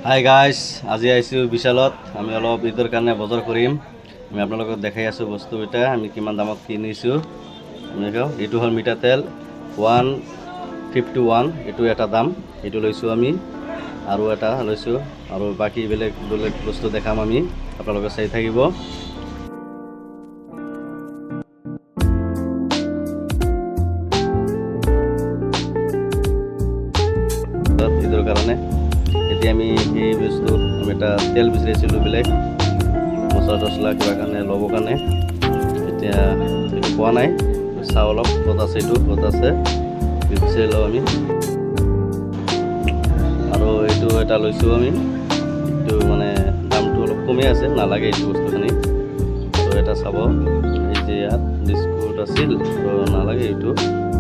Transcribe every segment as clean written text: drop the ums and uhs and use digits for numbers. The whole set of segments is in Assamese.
হাই গাইজ, আজি আহিছোঁ বিশালত। আমি অলপ ঈদৰ কাৰণে বজাৰ কৰিম। আমি আপোনালোকক দেখাই আছোঁ বস্তুকেইটা আমি কিমান দামত কিনিছোঁ। এইটো হ'ল মিঠা তেল 151, এইটো এটা দাম, এইটো লৈছোঁ আমি। আৰু এটা লৈছোঁ, আৰু বাকী বেলেগ বেলেগ বস্তু দেখাম আমি, আপোনালোকে চাই থাকিব। ঈদৰ কাৰণে এতিয়া আমি এই বস্তু আমি এটা তেল বিচাৰিছিলোঁ, বেলেগ মছলা টছলা কিবা কাৰণে ল'বৰ কাৰণে। এতিয়া এইটো পোৱা নাই, চাওঁ অলপ ক'ত আছে, এইটো ক'ত আছে বিচাৰি লওঁ আমি। আৰু এইটো এটা লৈছোঁ আমি, এইটো মানে দামটো অলপ কমেই আছে, নালাগে এইটো বস্তুখিনি। তো এটা চাব, এই যে ইয়াত বিস্কুট আছিল, তো নালাগে এইটো,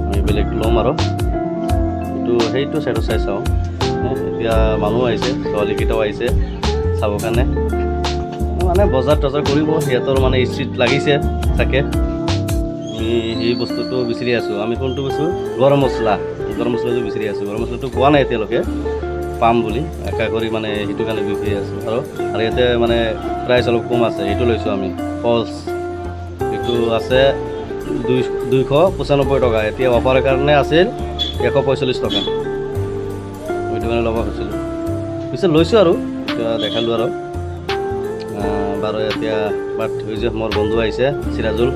আমি বেলেগ ল'ম। আৰু এইটো সেইটো চাইডত চাই চাওঁ। এতিয়া মানুহ আহিছে, ছোৱালীকেইটাও আহিছে চাবৰ কাৰণে, মানে বজাৰ তজাৰ কৰিব। সিহঁতৰ মানে ষ্ট্ৰীট লাগিছে থাকে। আমি সেই বস্তুটো বিচাৰি আছোঁ। আমি কোনটো বস্তু? গৰম মছলাটো বিচাৰি আছোঁ। গৰম মছলাটো পোৱা নাই এতিয়ালৈকে, পাম বুলি আশা কৰি মানে সেইটো কাৰণে বিচাৰি আছোঁ। আৰু ইয়াতে মানে প্ৰাইচ অলপ কম আছে, এইটো লৈছোঁ আমি পলছ। এইটো আছে 295 টকা, এতিয়া অফাৰৰ কাৰণে আছিল 145 টকা। সেইটো কাৰণে ল'ব খুজিছিলোঁ, পিছত লৈছোঁ আৰু এতিয়া দেখালোঁ। আৰু বাৰু এতিয়া বাট হৈ যে মোৰ বন্ধু আহিছে চিৰাজুল,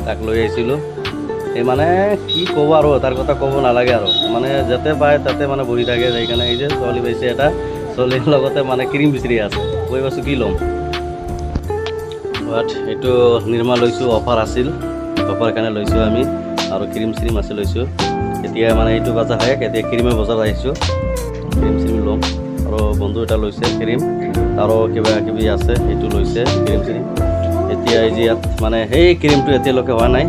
তাক লৈ আহিছিলোঁ। এই মানে কি ক'ব আৰু, তাৰ কথা ক'ব নালাগে আৰু, মানে যাতে পায় তাতে মানে বহি থাকে। সেইকাৰণে এই যে ছোৱালী পাইছে এটা, ছোৱালীৰ লগতে মানে ক্ৰীম বিচাৰি আছে। কৈ আছোঁ কি ল'ম, বাট এইটো নিৰ্মা লৈছোঁ, অফাৰ আছিল, অফাৰ কাৰণে লৈছোঁ আমি। আৰু ক্ৰীম আছে লৈছোঁ। এতিয়া মানে এইটো বজাৰ হয়, এতিয়া ক্ৰীমৰ বজাৰ আহিছোঁ, ক্ৰীম ল'ম। আৰু বন্ধু এটা লৈছে ক্ৰীম, আৰু কিবা কিবি আছে, সেইটো লৈছে ক্ৰীম। এতিয়া এই যে ইয়াত মানে সেই ক্ৰীমটো এতিয়ালৈকে হোৱা নাই,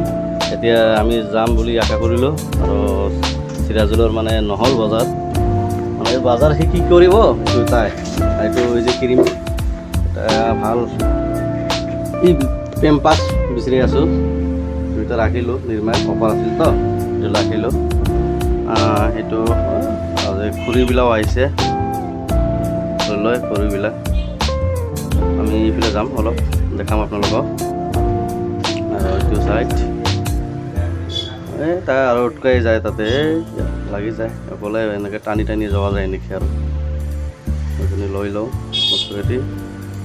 এতিয়া আমি যাম বুলি আশা কৰিলোঁ। আৰু চিৰাজুলৰ মানে নহ'ল বজাৰ, মানে বজাৰ সি কি কৰিব সেইটো তাই। এইটো এই যে ক্ৰীম এটা ভাল, এই পেম্পাছ বিচাৰি আছোঁ, দুইটা ৰাখিলোঁ। নিৰ্মাই অফাৰ আছিল তো, এইটো ৰাখিলোঁ। সেইটো খুৰীবিলাও আহিছে, লৈ খুৰীবিলাক। আমি এইফালে যাম, অলপ দেখাম আপোনালোকক। আৰু এইটো চাইড এই তাই আৰু উটকাই যায়, তাতে লাগি যায়, অকলে এনেকৈ টানি যোৱা যায় এনেকৈ। আৰু সেইখিনি লৈ লওঁ বস্তুখিনি,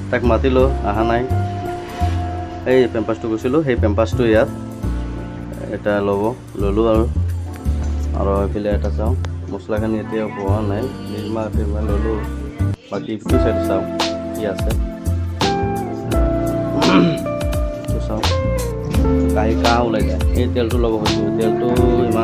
তাক মাতিলোঁ, অহা নাই। এই পেম্পাছটো কৈছিলোঁ, সেই পেম্পাছটো ইয়াত এটা ল'লোঁ। আৰু এইফালে এটা চাওঁ, মছলাখিনি এতিয়া পোৱা নাই, নিৰ্মা ল'লোঁ। বাকী ইটো চাইড চাওঁ কি আছে, চাওঁ কাঁহ ওলাই যায়। এই তেলটো ল'ব খুজিছোঁ, তেলটো ইমান